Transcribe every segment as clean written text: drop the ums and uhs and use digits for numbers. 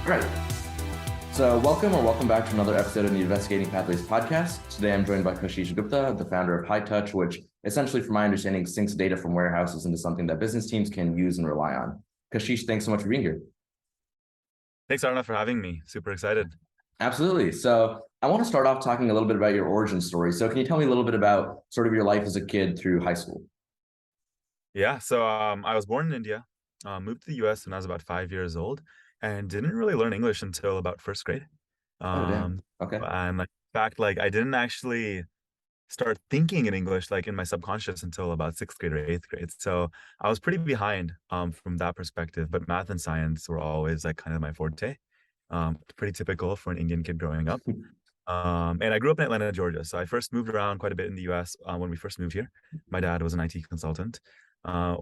All right. So welcome back to another episode of the Investigating Pathways podcast. Today I'm joined by Kashish Gupta, the founder of Hightouch, which essentially, from my understanding, syncs data from warehouses into something that business teams can use and rely on. Kashish, thanks so much for being here. Thanks, Arna, for having me. Super excited. Absolutely. So I want to start off talking a little bit about your origin story. So can you tell me a little bit about sort of your life as a kid through high school? Yeah, so I was born in India, moved to the US when I was about 5 years old, and didn't really learn English until about first grade. Oh, damn. Um, Okay. and like, in fact, like I didn't actually start thinking in English like in my subconscious until about sixth grade or eighth grade. So I was pretty behind from that perspective, but math and science were always like kind of my forte. Pretty typical for an Indian kid growing up. And I grew up in Atlanta, Georgia. So I first moved around quite a bit in the US when we first moved here. My dad was an IT consultant.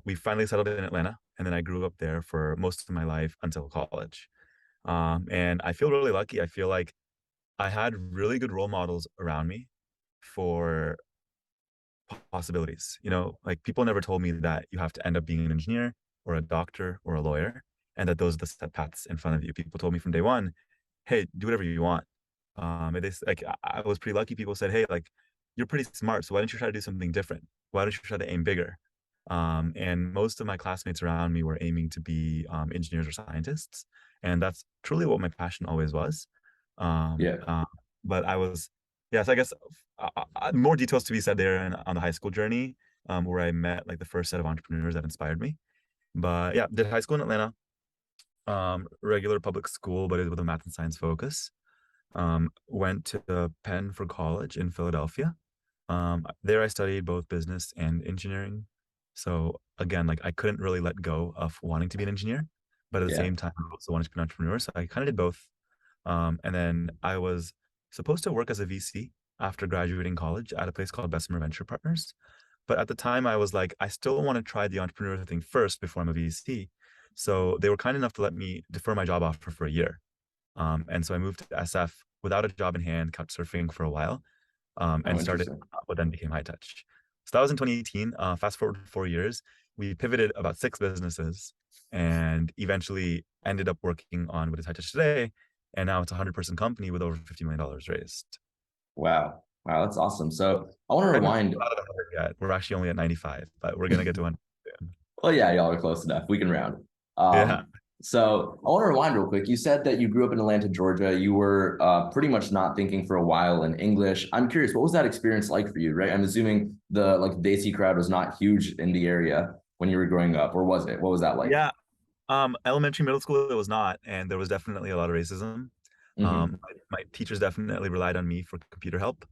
We finally settled in Atlanta, and then I grew up there for most of my life until college. And I feel really lucky. I feel like I had really good role models around me for possibilities. Like people never told me that you have to end up being an engineer or a doctor or a lawyer, and that those are the set paths in front of you. People told me from day one, hey, do whatever you want. And like I was pretty lucky. People said, hey, like you're pretty smart, so why don't you try to do something different? Why don't you try to aim bigger? And most of my classmates around me were aiming to be engineers or scientists, and that's truly what my passion always was. Um, Yeah. uh, but I was, yes, I guess more details to be said there on the high school journey, where I met like the first set of entrepreneurs that inspired me. But yeah, did high school in Atlanta, regular public school, but it was with a math and science focus. Went to Penn for college in Philadelphia. There I studied both business and engineering. So again, like I couldn't really let go of wanting to be an engineer, but at the Yeah. same time, I also wanted to be an entrepreneur. So I kind of did both. And then I was supposed to work as a VC after graduating college at a place called Bessemer Venture Partners. But at the time, I was like, I still want to try the entrepreneur thing first before I'm a VC. So they were kind enough to let me defer my job offer for a year. And so I moved to SF without a job in hand, kept surfing for a while, Oh, and started interesting. what then became Hightouch. So that was in 2018. Fast forward 4 years, we pivoted about six businesses and eventually ended up working on what is Hightouch today. And now it's a 100-person company with over $50 million raised. Wow. Wow, that's awesome. So I want to Right now, rewind. we're not at 100 yet. We're actually only at 95, but we're going to get to 100 soon. Well, yeah, y'all are close enough. We can round. Yeah. So I want to rewind real quick. You said that you grew up in Atlanta, Georgia. You were pretty much not thinking for a while in English. I'm curious, what was that experience like for you, right? I'm assuming the Desi crowd was not huge in the area when you were growing up, or was it? What was that like? Yeah. Elementary, middle school, it was not. And there was definitely a lot of racism. Mm-hmm. My teachers definitely relied on me for computer help,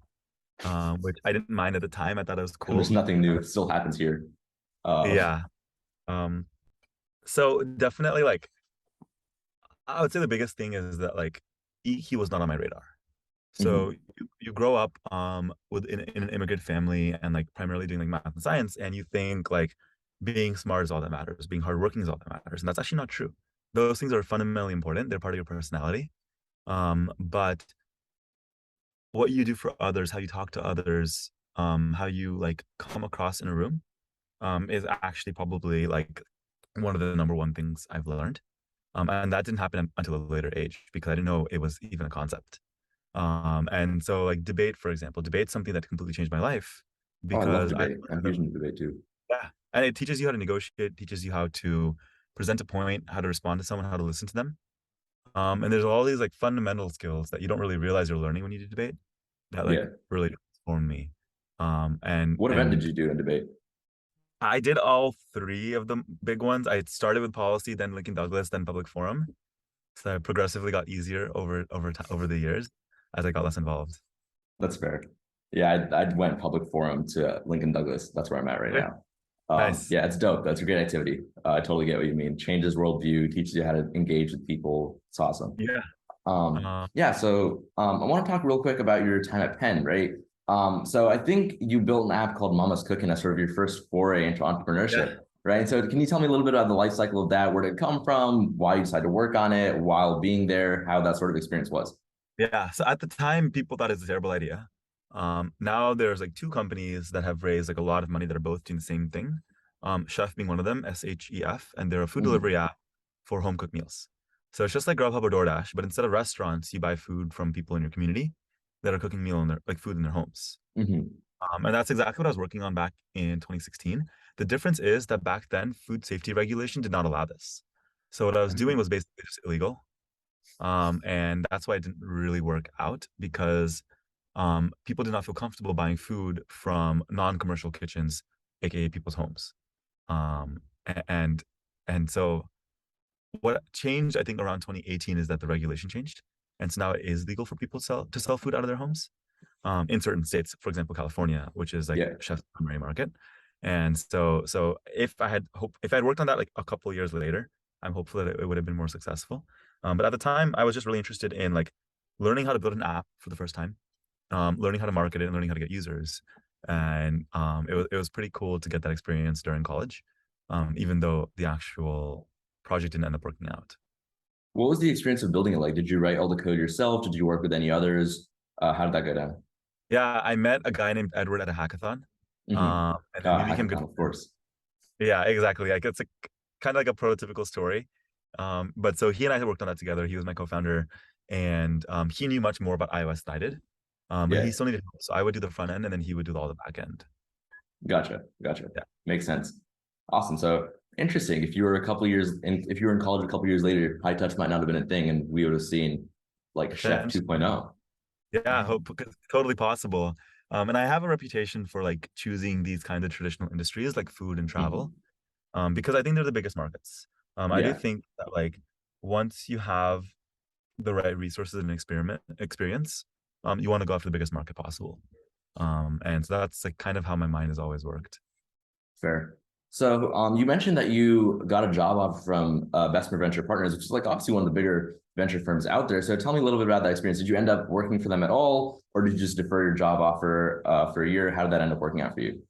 which I didn't mind at the time. I thought it was There's cool. nothing new. It still happens here. Uh, Yeah. Um, so definitely like I would say the biggest thing is that like he was not on my radar. So mhm. you grow up in an immigrant family and like primarily doing like math and science, and you think like being smart is all that matters, being hardworking is all that matters. And that's actually not true. Those things are fundamentally important. They're part of your personality. But what you do for others, how you talk to others, how you like come across in a room, is actually probably like one of the number one things I've learned. And that didn't happen until a later age because I didn't know it was even a concept. And so like debate, for example, debate's something that completely changed my life Oh, I love because I debate. I'm huge into debate too. yeah, and it teaches you how to negotiate, teaches you how to present a point, how to respond to someone, how to listen to them. And there's all these like fundamental skills that you don't really realize you're learning when you do debate that like Yeah. really transformed me. And What event did and you do in debate? I did all three of the big ones. I started with policy, then Lincoln Douglas, then public forum. So I progressively got easier over the years as I got less involved. That's fair. Yeah, I went public forum to Lincoln Douglas. That's where I'm at right Okay. now. Nice. Yeah, it's dope. That's a great activity. I totally get what you mean. Changes worldview, teaches you how to engage with people. It's awesome. Yeah. Uh, Yeah, so I want to talk real quick about your time at Penn, right? So I think you built an app called Mama's Cooking as sort of your first foray into yeah. entrepreneurship, right? So can you tell me a little bit about the life cycle of that? Where did it come from? Why you decided to work on it while being there? How that sort of experience was? Yeah. So at the time, people thought it was a terrible idea. Now there's like two companies that have raised like a lot of money that are both doing the same thing. Chef being one of them, SHEF, and they're a food Mhm. delivery app for home cooked meals. So it's just like Grubhub or DoorDash, but instead of restaurants, you buy food from people in your community that are cooking meal in their like food in their homes. Hmm. And that's exactly what I was working on back in 2016. The difference is that back then, food safety regulation did not allow this. So what I was doing was basically just illegal. And that's why it didn't really work out because people did not feel comfortable buying food from non-commercial kitchens, aka people's homes. And so what changed, I think, around 2018 is that the regulation changed, and so now it is legal for people to sell food out of their homes in certain states, for example, California, which is like Yeah. chef's primary market. And so if I had worked on that like a couple of years later, I'm hopeful that it would have been more successful. But at the time, I was just really interested in like learning how to build an app for the first time, learning how to market it, and learning how to get users. And it was pretty cool to get that experience during college, even though the actual project didn't end up working out. What was the experience of building it like? Did you write all the code yourself? Did you work with any others? How did that go down? Yeah, I met a guy named Edward at a hackathon, Hmm. and then we became good Hackathon, of friends. course. Yeah, exactly. Like it's a kind of like a prototypical story. But so he and I worked on that together. He was my co-founder, and he knew much more about iOS than I did. But Yeah. he still needed help. So I would do the front end, and then he would do all the back end. Gotcha. Gotcha. Yeah, Makes sense. Awesome. So interesting. If you were a couple years in, if you were in college a couple years later, high touch might not have been a thing, and we would have seen like Chef potentially. 2.0. Yeah, hope totally possible. And I have a reputation for like choosing these kind of traditional industries like food and travel, Hmm. because I think they're the biggest markets. I do Yeah. think that like once you have the right resources and experience, you want to go after the biggest market possible. And so that's like kind of how my mind has always worked. Fair. So you mentioned that you got a job offer from Bessemer Venture Partners, which is like obviously one of the bigger venture firms out there. So tell me a little bit about that experience. Did you end up working for them at all, or did you just defer your job offer for a year? How did that end up working out for you?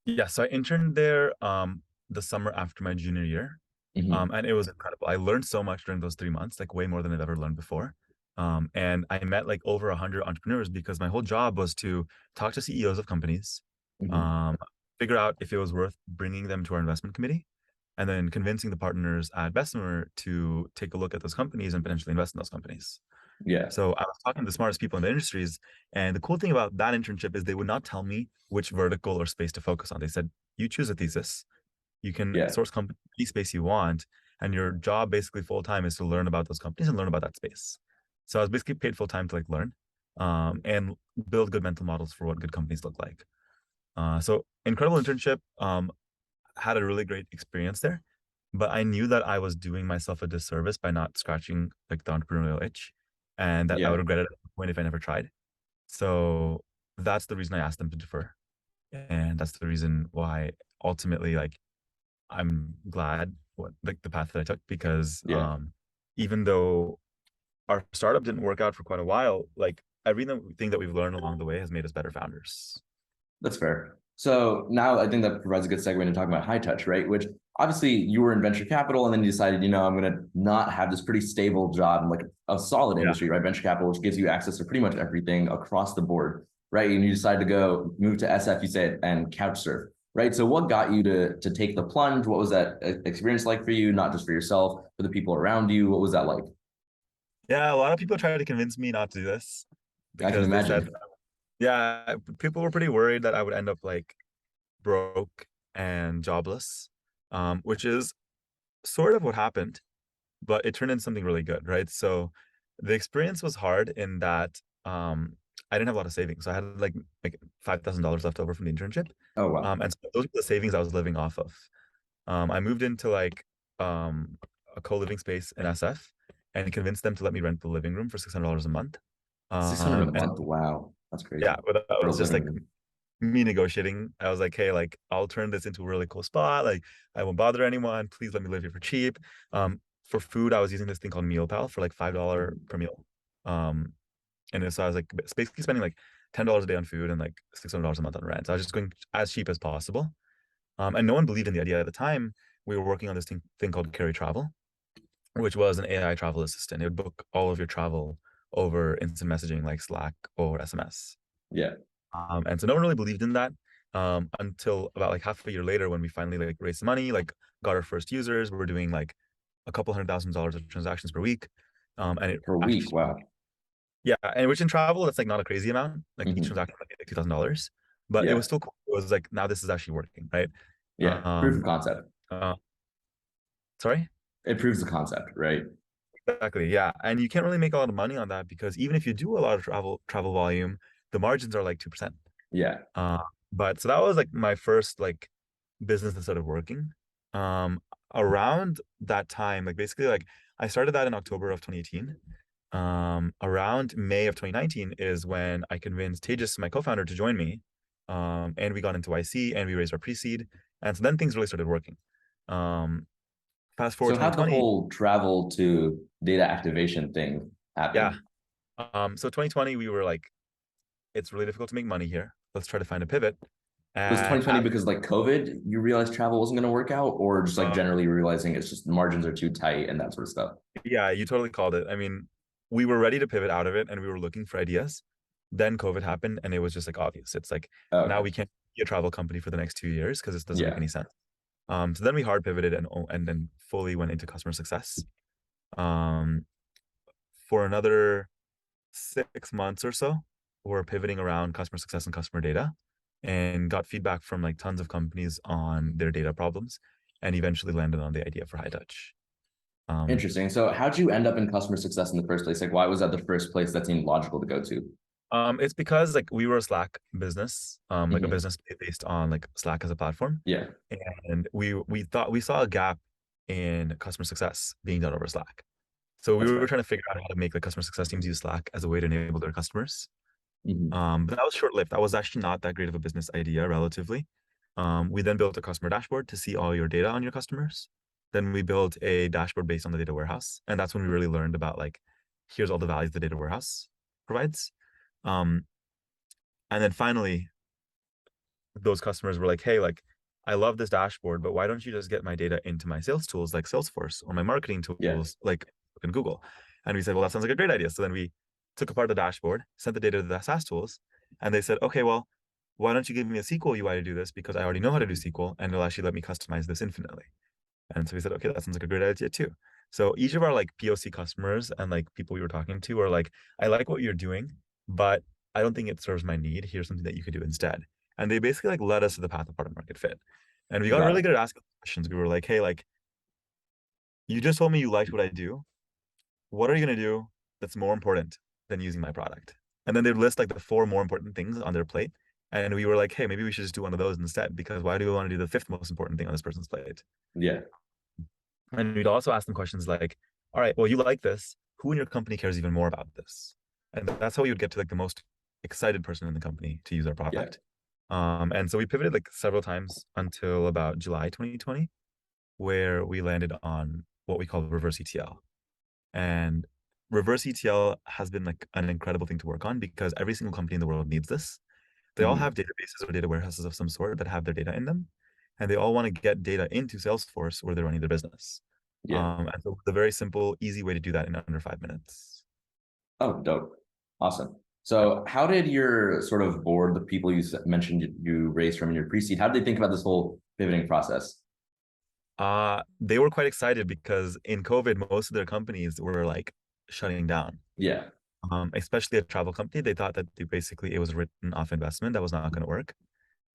Yeah, so I interned there the summer after my junior year. Hmm. And it was incredible. I learned so much during those 3 months, like way more than I've ever learned before. And I met like over 100 entrepreneurs because my whole job was to talk to CEOs of companies, Hmm. um, figure out if it was worth bringing them to our investment committee, and then convincing the partners at Bessemer to take a look at those companies and potentially invest in those companies. Yeah. So I was talking to the smartest people in the industries, and the cool thing about that internship is they would not tell me which vertical or space to focus on. They said, "You choose a thesis. You can Yeah. source company any space you want, and your job basically full time is to learn about those companies and learn about that space." So I was basically paid full time to like learn, and build good mental models for what good companies look like. So incredible internship. Had a really great experience there, but I knew that I was doing myself a disservice by not scratching like the entrepreneurial itch, and that I would Yeah. regret it at the point if I never tried. So that's the reason I asked them to defer, and that's the reason why ultimately like I'm glad what like the path that I took because Yeah. even though our startup didn't work out for quite a while, like everything that we've learned along the way has made us better founders. That's fair. So now I think that provides a good segue into talking about high touch, right? Which obviously you were in venture capital and then you decided, I'm going to not have this pretty stable job in like a solid Yeah. industry, right? Venture capital, which gives you access to pretty much everything across the board, right? And you decided to go move to SF, you said, and couch surf, right? So what got you to take the plunge? What was that experience like for you? Not just for yourself, for the people around you. What was that like? Yeah, a lot of people tried to convince me not to do this I can because they said, imagine. yeah, people were pretty worried that I would end up like broke and jobless, which is sort of what happened, but it turned into something really good, right? So the experience was hard in that I didn't have a lot of savings. So I had like $5,000 left over from the internship. Oh, wow. And so those were the savings I was living off of. I moved into like a co-living space in SF and convinced them to let me rent the living room for $600 a month. 600 a And month. Wow. That's yeah, crazy. but that For a was just living like room. me negotiating. I was like, hey, like I'll turn this into a really cool spot. Like I won't bother anyone. Please let me live here for cheap. For food, I was using this thing called Meal Pal for like $5 per meal. Um, so I was like basically spending like $10 a day on food and like $600 a month on rent. So I was just going as cheap as possible. And no one believed in the idea at the time. We were working on this thing called Carry Travel, which was an AI travel assistant. It would book all of your travel over instant messaging like Slack or SMS. Yeah. And so no one really believed in that until about like half a year later when we finally like raised money, like got our first users. We were doing like a couple $100,000 of transactions per week. And it Per week. actually, Wow. yeah, and which in travel, that's like not a crazy amount. Like each Hmm. transaction like $2,000, but it Yeah. was still cool. It was like, now this is actually working, right? Yeah. Proof of Um, concept. uh, Sorry? It proves the concept, right? Exactly. Yeah. And you can't really make a lot of money on that because even if you do a lot of travel volume, the margins are like 2%. Yeah. Uh, but so that was like my first like business that started working. Um, Around that time, like basically like I started that in October of 2018. Around May of 2019 is when I convinced Tejas, my co-founder, to join me. And we got into YC and we raised our pre-seed. And so then things really started working. Um, Fast forward So how'd the 2020, whole travel to data activation thing yeah. happen? So 2020, we were like, it's really difficult to make money here. Let's try to find a pivot. Was And 2020 because like COVID, you realized travel wasn't going to work out, or just like uh, generally realizing it's just margins are too tight and that sort of stuff? yeah, you totally called it. I mean, we were ready to pivot out of it and we were looking for ideas. Then COVID happened and it was just like obvious. It's like Oh, now okay. we can't be a travel company for the next 2 years because it doesn't make Yeah. any sense. So then we hard pivoted and then fully went into customer success. Um, for another 6 months or so, we're pivoting around customer success and customer data and got feedback from like tons of companies on their data problems and eventually landed on the idea for Hightouch. Um, Interesting. So how'd you end up in customer success in the first place? Like, why was that the first place that seemed logical to go to? it's because like we were a Slack business, like a Hmm. business based on like Slack as a platform, Yeah, and we thought we saw a gap in customer success being done over Slack. So we that's were fair. trying to figure out how to make like customer success teams use Slack as a way to enable their customers. Hmm. But that was short-lived. That was actually not that great of a business idea relatively. We then built a customer dashboard to see all your data on your customers. Then we built a dashboard based on the data warehouse, and that's when we really learned about like, here's all the values the data warehouse provides. Um, and then finally, those customers were like, hey, like, I love this dashboard, but why don't you just get my data into my sales tools like Salesforce or my marketing Yeah, tools like in Google? And we said, well, that sounds like a great idea. So then we took apart the dashboard, sent the data to the SaaS tools, and they said, okay, well, why don't you give me a SQL UI to do this? Because I already know how to do SQL and it'll actually let me customize this infinitely. And so we said, okay, that sounds like a great idea too. So each of our like POC customers and like people we were talking to are like, I like what you're doing, but I don't think it serves my need. Here's something that you could do instead. And they basically like led us to the path of product market fit. And we got got really it. good at asking questions. We were like, hey, like, you just told me you liked what I do. What are you going to do that's more important than using my product? And then they'd list like the four more important things on their plate. And we were like, hey, maybe we should just do one of those instead, because why do we want to do the fifth most important thing on this person's plate? Yeah, And we'd also ask them questions like, all right, well, you like this. Who in your company cares even more about this? And that's how we would get to like the most excited person in the company to use our yeah. product. And so we pivoted like several times until about July 2020, where we landed on what we call reverse ETL. And reverse ETL has been like an incredible thing to work on because every single company in the world needs this. They all have Hmm. databases or data warehouses of some sort that have their data in them, and they all want to get data into Salesforce where they're running their business. Yeah. And so it's a very simple, easy way to do that in under 5 minutes. Oh, dope. Awesome. So how did your sort of board, the people mentioned you raised from your pre-seed, how did they think about this whole pivoting process? They were quite excited because in COVID, most of their companies were like shutting down. Yeah, Especially a travel company, they thought that basically it was written off investment that was not going to work.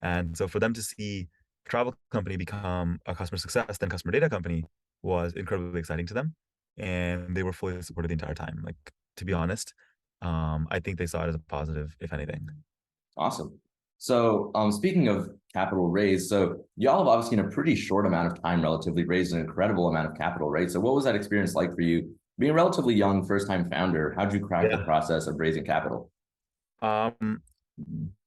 And so for them to see a travel company become a customer success, then customer data company was incredibly exciting to them. And they were fully supported the entire time. Like, to be honest, I think they saw it as a positive, if anything. awesome. So speaking of capital raised, so y'all have obviously in a pretty short amount of time relatively raised an incredible amount of capital, right? So what was that experience like for you? Being a relatively young first-time founder, how'd you crack the Yeah. process of raising capital? Um,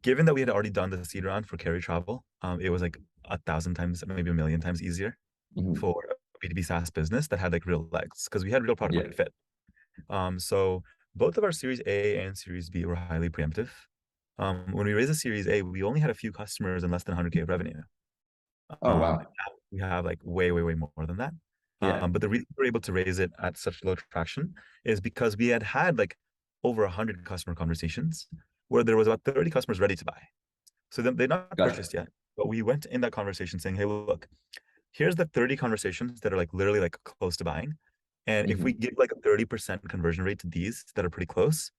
Given that we had already done the seed round for carry travel, it was like 1,000 times, maybe 1,000,000 times easier Hmm. for a B2B SaaS business that had like real legs because we had real product Yeah, market fit. So both of our Series A and Series B were highly preemptive. When we raised a Series A, we only had a few customers and less than 100K of revenue. oh wow. Now we have like way, way, way more than that. Yeah, But the reason we were able to raise it at such low traction is because we had had like over 100 customer conversations where there was about 30 customers ready to buy. So they're not gotcha. purchased yet, but we went in that conversation saying, hey, look, here's the 30 conversations that are like literally like close to buying. And if we Hmm. give like a 30% conversion rate to these that are pretty close,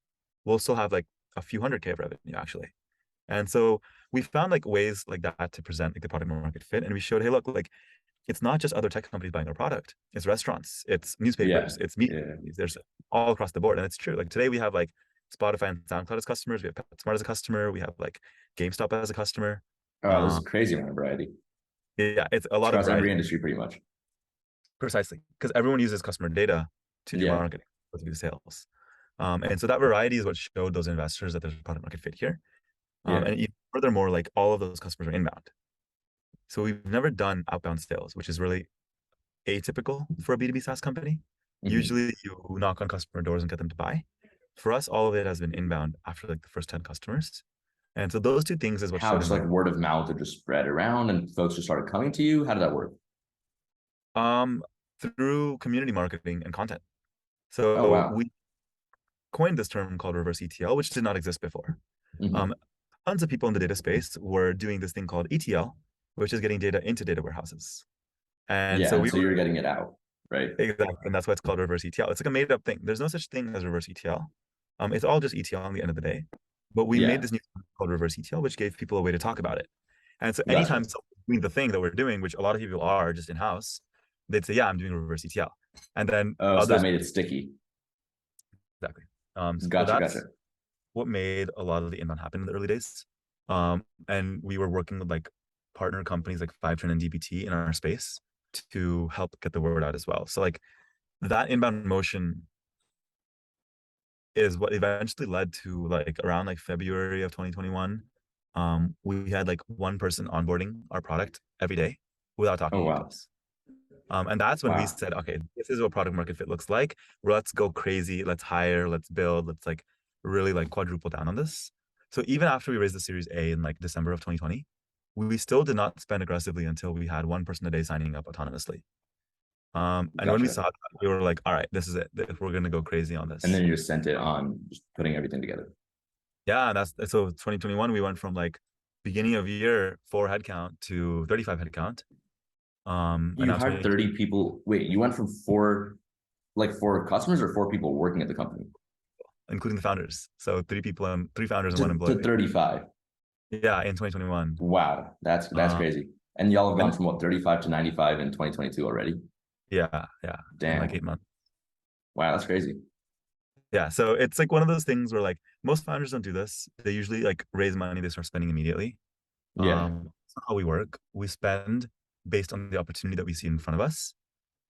we'll still have like a few hundred K of revenue actually. And so we found like ways like that to present like the product market fit. And we showed, hey, look, like it's not just other tech companies buying our product. It's restaurants, it's Yeah. newspapers, it's media Yeah. companies. There's all across the board. And it's true. Like today we have like Spotify and SoundCloud as customers. We have PetSmart as a customer. We have like GameStop as a customer. Oh, there's Um, a crazy amount of variety yeah, it's a lot of across every variety. industry, pretty much. Precisely, because everyone uses customer data to do Yeah. marketing, to do sales. And so that variety is what showed those investors that there's a product market fit here. Yeah. And even furthermore, like all of those customers are inbound. So we've never done outbound sales, which is really atypical for a B2B SaaS company. Hmm. Usually you knock on customer doors and get them to buy. For us, all of it has been inbound after like the first 10 customers. And so those two things is what How showed just in like like word of mouth would just spread around and folks just started coming to you? How did that work? um through community marketing and content. Oh, So wow. we coined this term called reverse ETL, which did not exist before. Um, Hmm. Tons of people in the data space were doing this thing called ETL, which is getting data into data warehouses. And Yeah. so And we so were you're getting it out, right? exactly, and that's why it's called reverse ETL. It's like a made up thing. There's no such thing as reverse ETL. It's all just ETL on the end of the day. But we made Yeah. this new thing called reverse ETL, which gave people a way to talk about it. And so Gotcha. anytime someone's doing the thing that we're doing, which a lot of people are just in house, they'd say, "Yeah, I'm doing reverse ETL," and then Oh, so that others made it sticky. exactly. So Gotcha. that's Gotcha. what made a lot of the inbound happen in the early days. And we were working with like partner companies like Fivetran and DBT in our space to help get the word out as well. So like that inbound motion is what eventually led to like around like February of 2021. We had like one person onboarding our product every day without Oh, talking to wow. us. And that's when we Wow. said, okay, this is what product market fit looks like. Let's go crazy. Let's hire. Let's build. Let's like really like quadruple down on this. So even after we raised the Series A in like December of 2020, we still did not spend aggressively until we had one person a day signing up autonomously. And when we Gotcha. saw that, we were like, all right, this is it. We're gonna go crazy on And this. then you just sent it on, just putting everything together. Yeah, that's so 2021. We went from like beginning of year 4 headcount to 35 headcount. And You now hired 20, 30 people. Wait, you went from four, like four customers or four people working at the company including the founders. So 3 people and 3 founders and one to employee. 35. Yeah, in 2021. Wow. That's Uh, crazy. And y'all have gone and from what, 35 to 95 in 2022 already? yeah, yeah, in like Damn. 8 months. Wow. That's crazy. Yeah, so it's like one of those things where like most founders don't do this. They usually like raise money, they start spending immediately. Yeah. That's not how we work. We spend based on the opportunity that we see in front of us.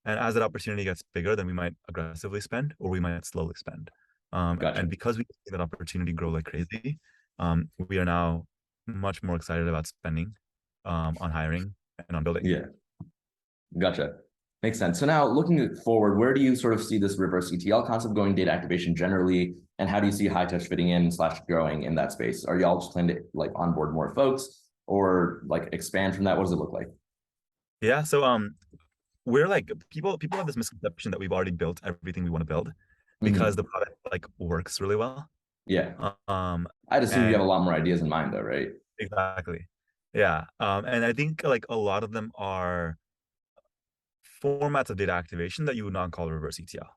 And as that opportunity gets bigger, then we might aggressively spend or we might slowly spend. And Gotcha. because we see that opportunity grow like crazy, we are now much more excited about spending on hiring and on building. Yeah. Gotcha. Makes sense. So now looking forward, where do you sort of see this reverse ETL concept going, data activation generally, and how do you see Hightouch fitting in slash growing in that space? Are y'all just planning to like onboard more folks or like expand from that? What does it look like? Yeah, so we're like people have this misconception that we've already built everything we want to build because the Hmm. product like works really well. Yeah. Um I'd assume you have and a lot more ideas in mind though, right? exactly. Yeah. And I think like a lot of them are formats of data activation that you would not call reverse ETL.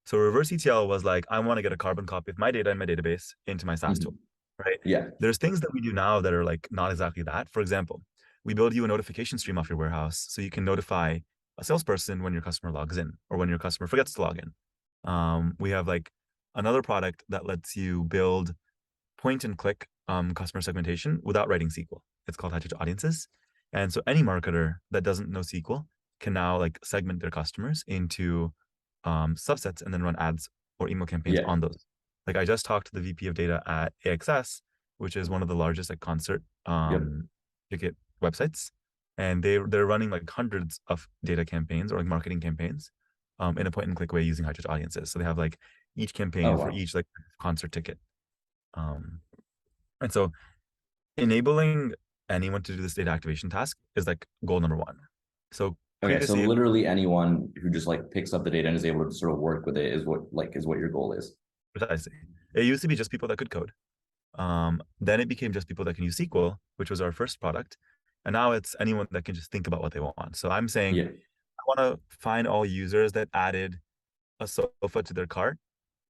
So reverse ETL was like, I want to get a carbon copy of my data in my database into my SaaS tool, Hmm. right? Yeah. There's things that we do now that are like not exactly that. For example, we build you a notification stream off your warehouse so you can notify a salesperson when your customer logs in or when your customer forgets to log in. We have like another product that lets you build point and click customer segmentation without writing SQL. It's called Hightouch Audiences. And so any marketer that doesn't know SQL can now like segment their customers into subsets and then run ads or email campaigns Yeah. on those. Like I just talked to the VP of data at AXS, which is one of the largest like concert Yep. ticket websites. And they're running like hundreds of data campaigns or like marketing campaigns in a point and click way using Hightouch Audiences. So they have like each Oh, campaign for wow. each like concert ticket. Um, and so enabling anyone to do this data activation task is like goal number one. So Okay. So previously, literally anyone who just like picks up the data and is able to sort of work with it is what your goal is. precisely, it used to be just people that could code. Then it became just people that can use SQL, which was our first product. And now it's anyone that can just think about what they want. So I'm saying Yeah. I want to find all users that added a sofa to their cart,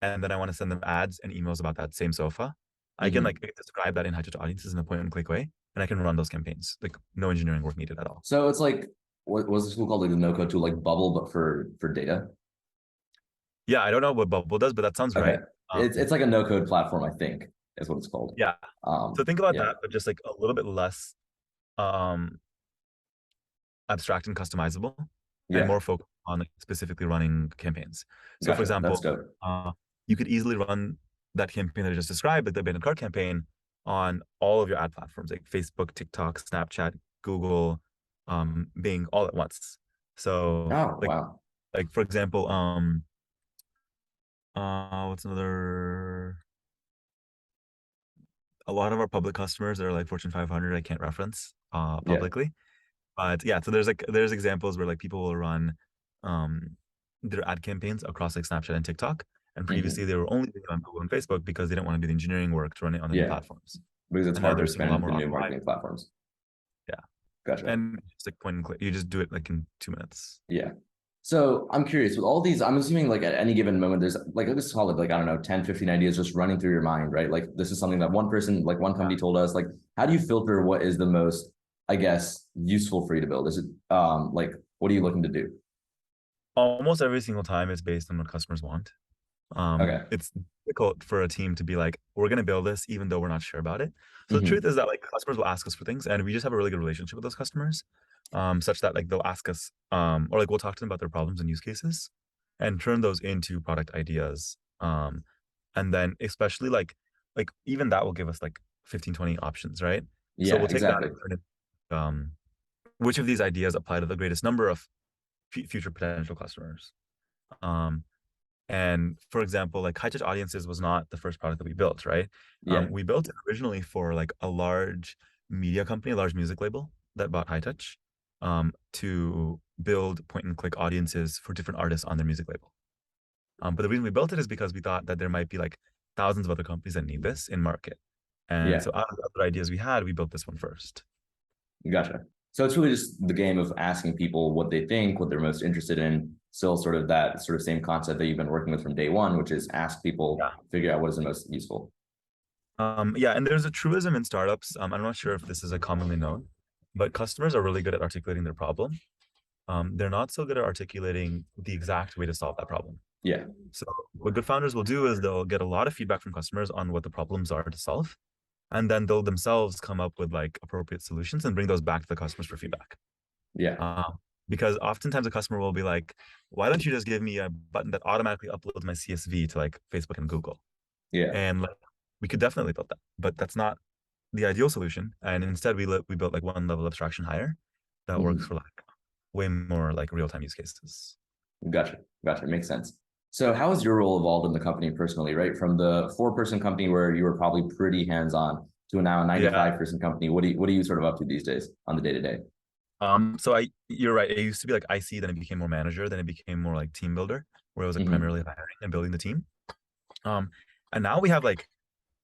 and then I want to send them ads and emails about that same sofa. I can Hmm. like describe that in Hightouch audiences in a point and click way, and I can run those campaigns. Like no engineering work needed at all. So it's like what was this tool called? Like the no code tool, like Bubble, but for data. Yeah, I don't know what Bubble does, but that sounds Okay. right. It's like a no code platform, I think, is what it's called. Yeah. So think about Yeah. that, but just like a little bit less um abstract and customizable, and Yeah. more focused on like, specifically running campaigns. So for Gotcha. That's example, dope. you could easily run that campaign that I just described, like the abandoned cart campaign, on all of your ad platforms like Facebook, TikTok, Snapchat, Google, Bing, all at once. So Oh, wow. like for example, what's another? A lot of our public customers are like Fortune 500. I can't reference Yeah. publicly, but yeah. So there's examples where like people will run um their ad campaigns across like Snapchat and TikTok, and previously Hmm. they were only doing it on Google and Facebook because they didn't want to do the engineering work to run it on the new Yeah. platforms. Because it's And now harder they're to seeing a lot spend more the new ROI. marketing platforms. Yeah, Gotcha. and it's like point and click. You just do it like in 2 minutes. Yeah. So I'm curious with all these, I'm assuming like at any given moment, there's like, let's call it like, I don't know, 10, 15 ideas just running through your mind, right? Like this is something that one person, like one company told us, like, how do you filter what is the most, I guess, useful for you to build? Is it like, what are you looking to do? Almost every single time it's based on what customers want. Okay. It's difficult for a team to be like, we're going to build this even though we're not sure about it. So the truth Hmm. is that like customers will ask us for things, and we just have a really good relationship with those customers, such that like they'll ask us, or like we'll talk to them about their problems and use cases, and turn those into product ideas. And then especially like even that will give us like 15, 20 options, right? So Yeah, we'll take that exactly. and turn it, which of these ideas apply to the greatest number of future potential customers. Um, and for example, like High Touch Audiences was not the first product that we built, right? Yeah. We built it originally for like a large media company, a large music label that bought High Touch, to build point and click audiences for different artists on their music label. But the reason we built it is because we thought that there might be like thousands of other companies that need this in market. And Yeah. so out of the other ideas we had, we built this one first. Gotcha. So it's really just the game of asking people what they think, what they're most interested in. Still sort of that sort of same concept that you've been working with from day one, which is ask people, Yeah. figure out what is the most useful. Yeah, and there's a truism in startups. I'm not sure if this is a commonly known, but customers are really good at articulating their problem. They're not so good at articulating the exact way to solve that problem. Yeah. So what good founders will do is they'll get a lot of feedback from customers on what the problems are to solve, and then they'll themselves come up with like appropriate solutions and bring those back to the customers for feedback. Yeah. Um, because oftentimes a customer will be like, "Why don't you just give me a button that automatically uploads my CSV to like Facebook and Google?" Yeah. And like, we could definitely build that, but that's not the ideal solution. And instead, we built like one level abstraction higher that works Mhm. for like way more like real time use cases. Gotcha. Gotcha. Makes sense. So how has your role evolved in the company personally, right? From the four-person company where you were probably pretty hands-on to now a Yeah. 95-person company. What are you sort of up to these days on the day-to-day? So you're right. It used to be like IC, then it became more manager, then it became more like team builder, where it was like Hmm. primarily hiring and building the team. Um, and now we have like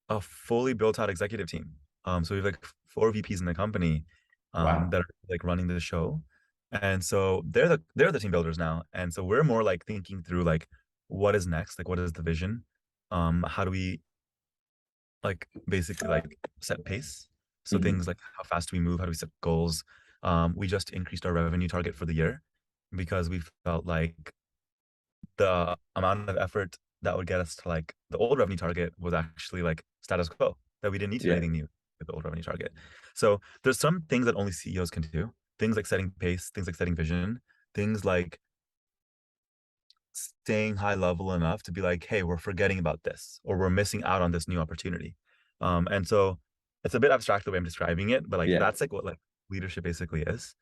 a fully built out executive team. So we have like four VPs in the company, Wow. that are like running the show. And so they're the team builders now. And so we're more like thinking through like what is next, like what is the vision? How do we like basically like set pace? So Hmm. things like how fast do we move? How do we set goals? We just increased our revenue target for the year because we felt like the amount of effort that would get us to like the old revenue target was actually like status quo, that we didn't need to do Yeah. anything new with the old revenue target. So there's some things that only CEOs can do, things like setting pace, things like setting vision, things like staying high level enough to be like, hey, we're forgetting about this or we're missing out on this new opportunity. And so it's a bit abstract the way I'm describing it, but like Yeah. that's like what like leadership basically is.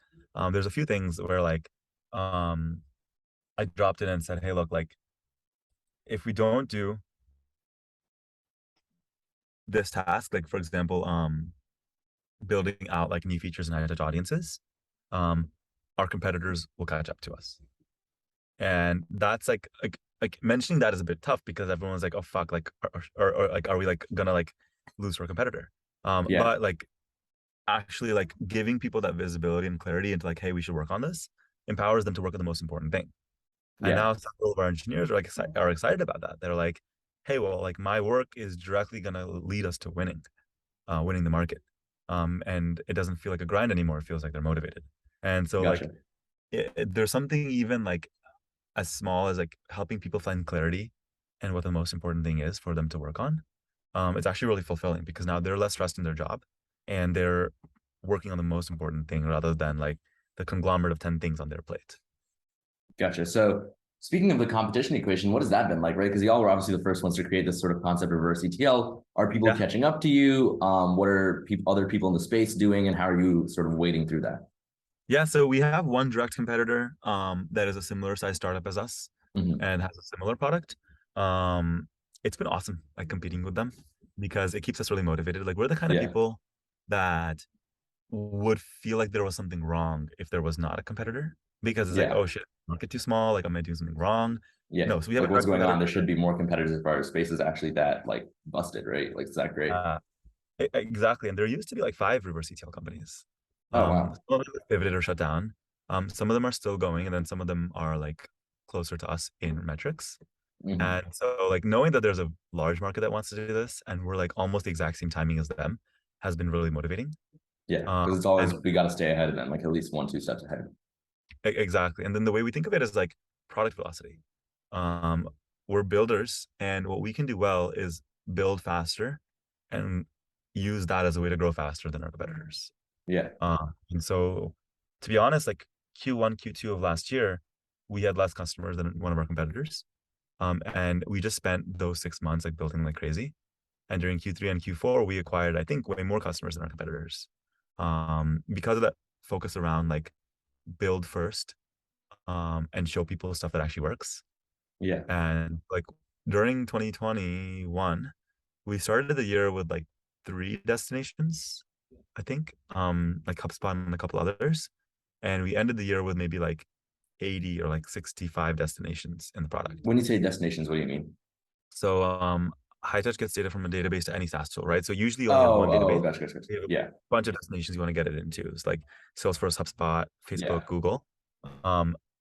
There's a few things where like um I dropped in and said, hey, look, like if we don't do this task, like for example, building out like new features and high touch audiences, um, our competitors will catch up to us. And that's like mentioning that is a bit tough because everyone's like, oh fuck, like or like are we like gonna like lose to our competitor? Yeah. But like actually like giving people that visibility and clarity into like, hey, we should work on this, empowers them to work on the most important thing. And Yeah, now several of our engineers are like are excited about that. They're like, hey, well, like my work is directly gonna lead us to winning the market. And it doesn't feel like a grind anymore. It feels like they're motivated. And so like gotcha. there's something even like as small as like helping people find clarity and what the most important thing is for them to work on. It's actually really fulfilling because now they're less stressed in their job and they're working on the most important thing rather than like the conglomerate of 10 things on their plate. Gotcha. So speaking of the competition equation, what has that been like, right? Because y'all were obviously the first ones to create this sort of concept of reverse ETL. Are people Yeah. catching up to you? What are other people in the space doing, and how are you sort of wading through that? Yeah, so we have one direct competitor that is a similar size startup as us Mhm. and has a similar product. Um, it's been awesome like competing with them because it keeps us really motivated. Like we're the kind of Yeah, people that would feel like there was something wrong if there was not a competitor because it's like, yeah, oh shit, market too small, like am I doing something wrong? yeah. No, so we have a Like what's direct going on? competitor. There should be more competitors as far as space is actually that like busted, right? Like, is that great? Uh, exactly. And there used to be like five reverse ETL companies. Oh wow. Some of them pivoted or shut down. Some of them are still going, and then some of them are like closer to us in metrics. Hmm. And so like knowing that there's a large market that wants to do this and we're like almost the exact same timing as them has been really motivating. Yeah, Um, because it's always and we got to stay ahead of them, like at least one, two steps ahead. exactly. And then the way we think of it is like product velocity. Um, we're builders, and what we can do well is build faster and use that as a way to grow faster than our competitors. Yeah, And so, to be honest, like Q1, Q2 of last year, we had less customers than one of our competitors. And we just spent those 6 months like building like crazy. And during Q3 and Q4, we acquired, I think, way more customers than our competitors. Because of that focus around like build first, and show people stuff that actually works. yeah. And like during 2021, we started the year with like three destinations, I think, like HubSpot and a couple others. And we ended the year with maybe like 80 or like 65 destinations in the product. When you say destinations, what do you mean? So Hightouch gets data from a database to any SaaS tool, right? So usually you only have Oh, one oh, database. gotcha, gotcha, gotcha. You have a Yeah, bunch of destinations you want to get it into. It's like Salesforce, HubSpot, yeah. Facebook, Google.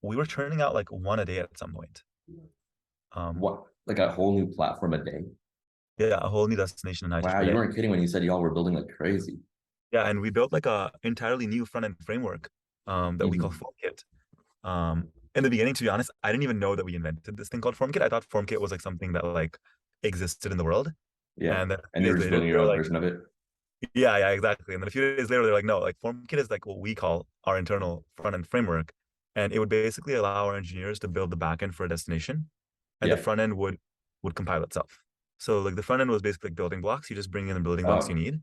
We were churning out like one a day at some point. Um, What, like a whole new platform a day? yeah, a whole new destination in Hightouch Wow, per you day. weren't kidding when you said y'all were building like crazy. Yeah, and we built like a entirely new front end framework that we call Hmm. FormKit. In the beginning, to be honest, I didn't even know that we invented this thing called FormKit. I thought FormKit was like something that like existed in the world. Yeah, And then a and few they were days just later, building they your were own like, version of it. yeah, yeah, exactly. And then a few days later, they're like, no, like FormKit is like what we call our internal front end framework. And it would basically allow our engineers to build the backend for a destination, and the Yeah. front end would compile itself. So like the front end was basically like building blocks. You just bring in the building blocks you Oh, need,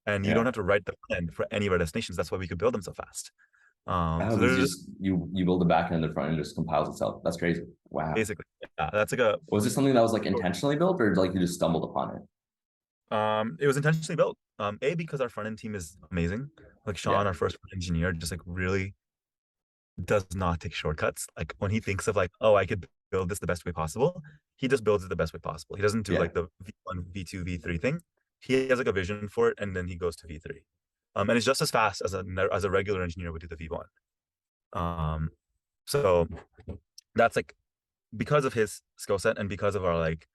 and you don't yeah. have to write the front end for any of our destinations. That's why we could build them so fast. Oh, So because there's just you build the back end and the front end just compiles itself. That's crazy. Wow. basically, yeah, that's like a Was this something that was like intentionally built, or like you just stumbled upon it? it was intentionally built. A, because our front end team is amazing. Like Yeah. Sean, our first engineer, just like really does not take shortcuts. Like when he thinks of like, oh, I could build this the best way possible, he just builds it the best way possible. He doesn't do Yeah. like the V1, V2, V3 thing. He has like a vision for it, and then he goes to V3. And it's just as fast as a regular engineer would do the V1. Um, so that's like because of his skill set and because of our like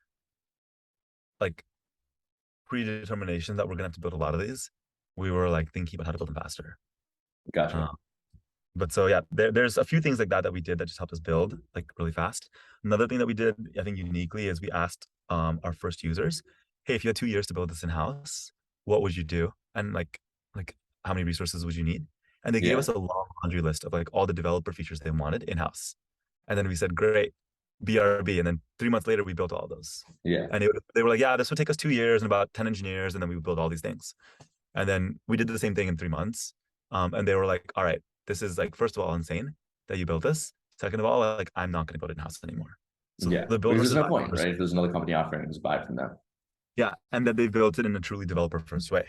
predetermination that we're gonna have to build a lot of these, we were like thinking about how to build them faster. Gotcha. Uh, but so yeah, there's a few things like that that we did that just helped us build like really fast. Another thing that we did, I think uniquely, is we asked our first users, hey, if you had 2 years to build this in house, what would you do? And like how many resources would you need? And they gave Yeah. us a long laundry list of like all the developer features they wanted in house. And then we said, great, BRB. And then 3 months later, we built all those. Yeah. And they were like, yeah, this would take us 2 years and about 10 engineers, and then we would build all these things. And then we did the same thing in 3 months. And they were like, all right, this is like, first of all, insane that you built this. Second of all, like, I'm not going to build it in house anymore. So Yeah. the build Because versus there's no buy point, first. right? If there's another company offering, just buy it from them. Yeah. And that they built it in a truly developer first way.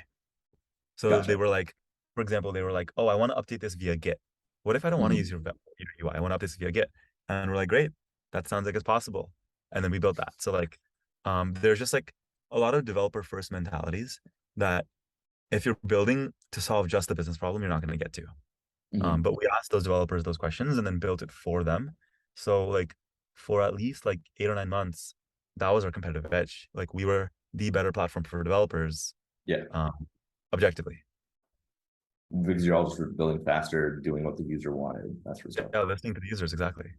So they Gotcha. were like, for example, they were like, oh, I want to update this via Git. What if I don't want to use Hmm. your UI? I want to update this via Git. And we're like, great, that sounds like it's possible. And then we built that. So like, there's just like a lot of developer first mentalities that if you're building to solve just the business problem, you're not going to get to. Hmm. But we asked those developers those questions and then built it for them. So like for at least like 8 or 9 months, that was our competitive edge. Like we were the better platform for developers, Yeah, objectively. because you're all just building faster, doing what the user wanted, that sort of stuff. Yeah, listening to the users, exactly.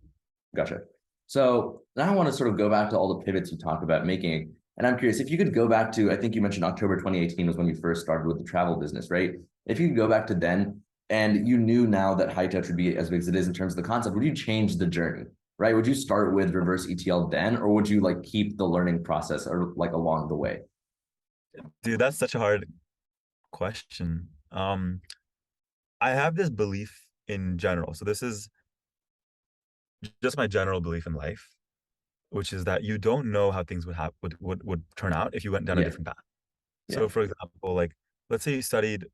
Gotcha. So now I want to sort of go back to all the pivots you talked about making. And I'm curious if you could go back to, I think you mentioned October 2018 was when you first started with the travel business, right? If you could go back to then and you knew now that Hightouch would be as big as it is in terms of the concept, would you change the journey, right? Would you start with reverse ETL then, or would you like keep the learning process or like along the way? Dude, that's such a hard question. I have this belief in general. So this is just my general belief in life, which is that you don't know how things would turn out if you went down a Yeah, different path. yeah, So for example, like let's say you studied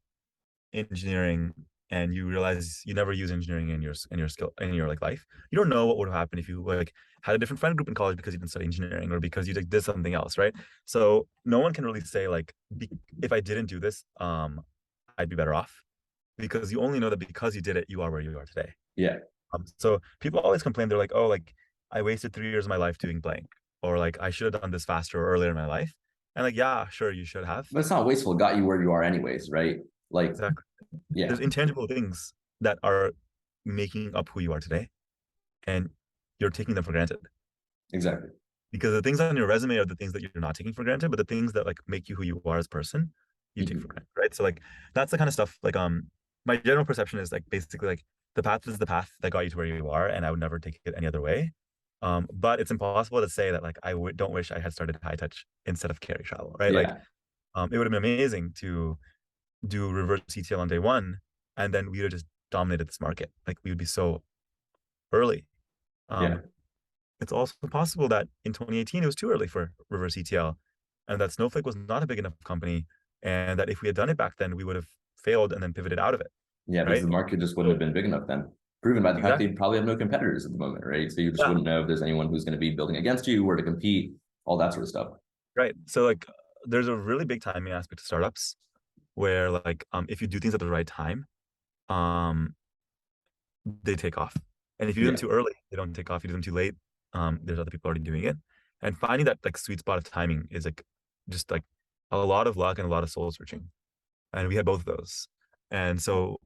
engineering and you realize you never use engineering in your skill in your like life. You don't know what would happen if you like had a different friend group in college because you didn't study engineering or because you did something else, right? So no one can really say like if I didn't do this, I'd be better off because you only know that because you did it, you are where you are today. yeah. So people always complain. They're like, oh, like I wasted 3 years of my life doing blank, or like I should have done this faster or earlier in my life. And like, yeah, sure, you should have. But it's not wasteful. It got you where you are anyways, right? Like, Exactly. yeah, There's intangible things that are making up who you are today, and you're taking them for granted. exactly. Because the things on your resume are the things that you're not taking for granted, but the things that like make you who you are as a person, you take for Mhm. granted, right? So like that's the kind of stuff like my general perception is like basically like the path is the path that got you to where you are, and I would never take it any other way. But it's impossible to say that like don't wish I had started Hightouch instead of carry travel, right? Like Yeah, it would have been amazing to do reverse ETL on day one, and then we would have just dominated this market. Like we would be so early. yeah, Um, it's also possible that in 2018 it was too early for reverse ETL, and that Snowflake was not a big enough company, and that if we had done it back then, we would have failed and then pivoted out of it, yeah. Because right? the market just wouldn't So have been big enough then. Proven by the fact that exactly, you probably have no competitors at the moment, right? So you just yeah, wouldn't know if there's anyone who's going to be building against you, where to compete, all that sort of stuff. right. So like, there's a really big timing aspect to startups where like if you do things at the right time, um, they take off. And if you do them Yeah. too early, they don't take off. You do them too late, there's other people already doing it. And finding that like sweet spot of timing is like just like a lot of luck and a lot of soul searching. And we had both of those. And so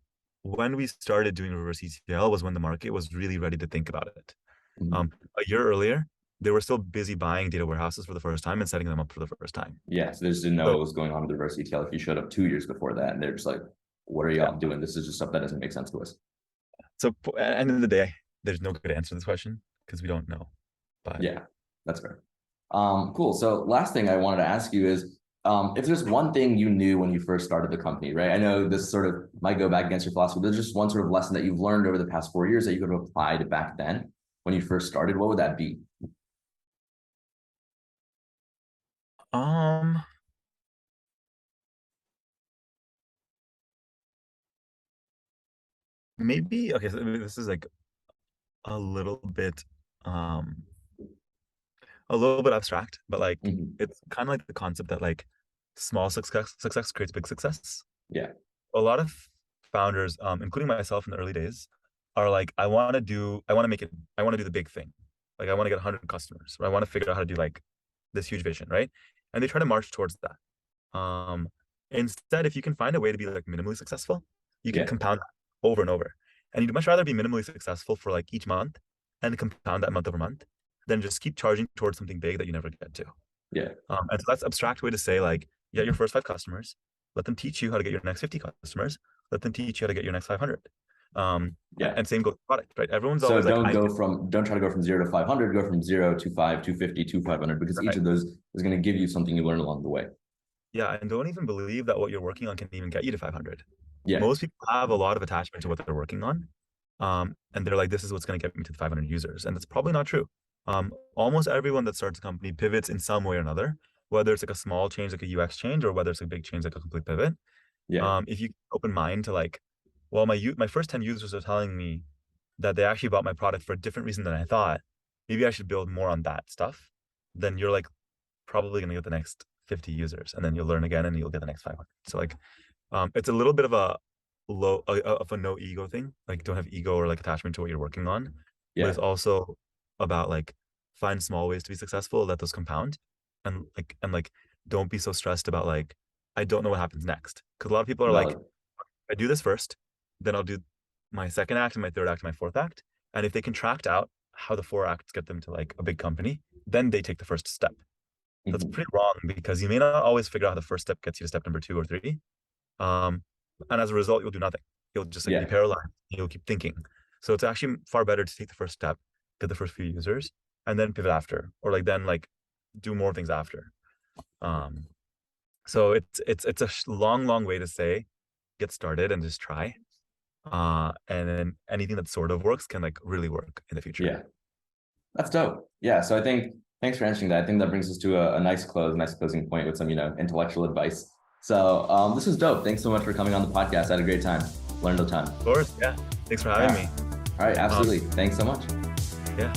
when we started doing reverse ETL was when the market was really ready to think about it. Mhm. Um, a year earlier, they were still busy buying data warehouses for the first time and setting them up for the first time. Yeah. So they just didn't know So what was going on with reverse ETL if you showed up 2 years before that, and they're just like, "What are yeah. y'all doing? This is just stuff that doesn't make sense to us." So at the end of the day, there's no good answer to this question because we don't know. But Yeah, that's fair. Cool. So last thing I wanted to ask you is, if there's one thing you knew when you first started the company, right? I know this sort of might go back against your philosophy, but there's just one sort of lesson that you've learned over the past 4 years that you could have applied back then when you first started. What would that be? um maybe okay, so this is like a little bit um a little bit abstract, but like Mhm. it's kind of like the concept that like small success creates big success. Yeah, A lot of founders, including myself in the early days, are like, I want to do the big thing. Like I want to get 100 customers, or I want to figure out how to do like this huge vision, right? And they try to march towards that. Um, Instead, if you can find a way to be like minimally successful, you can yeah, compound that over and over. And you'd much rather be minimally successful for like each month and compound that month over month than just keep charging towards something big that you never get to. yeah, And so that's abstract way to say like, get your first 5 customers, let them teach you how to get your next 50 customers, let them teach you how to get your next 500. yeah. And same goes with product, right? Everyone's So always like, don't try to go from 0 to 500, go from 0 to 5, 250, to 500, because each right. of those is going to give you something you learn along the way. Yeah, and don't even believe that what you're working on can even get you to 500. Yeah, Most people have a lot of attachment to what they're working on. And they're like, this is what's going to get me to the 500 users. And that's probably not true. Almost everyone that starts a company pivots in some way or another, whether it's like a small change, like a UX change, or whether it's a big change, like a complete pivot. yeah, If you open mind to like, well, my first 10 users are telling me that they actually bought my product for a different reason than I thought. Maybe I should build more on that stuff. Then you're like probably going to get the next 50 users, and then you'll learn again and you'll get the next 500. So like It's a little bit of a no ego thing. Like don't have ego or like attachment to what you're working on. But Yeah. it's also about like find small ways to be successful, let those compound, and like don't be so stressed about like I don't know what happens next. Because a lot of people are like, Valid. I do this first, then I'll do my second act and my third act and my fourth act. And if they contract out how the four acts get them to like a big company, then they take the first step. That's Mhm. pretty wrong because you may not always figure out how the first step gets you to step number two or three. Um, and as a result, you'll do nothing. You'll just like be Yeah. paralyzed. You'll keep thinking. So it's actually far better to take the first step, get the first few users, and then pivot after, or like then like do more things after. Um, so it's a long way to say get started and just try. And then anything that sort of works can like really work in the future. Yeah. That's dope. Yeah. So I think thanks for answering that. I think that brings us to a nice closing point with some, intellectual advice. So this was dope. Thanks so much for coming on the podcast. I had a great time. Learned a ton. Of course, yeah. Thanks for having Yeah. me. All right. Absolutely. Thanks so much. Yeah.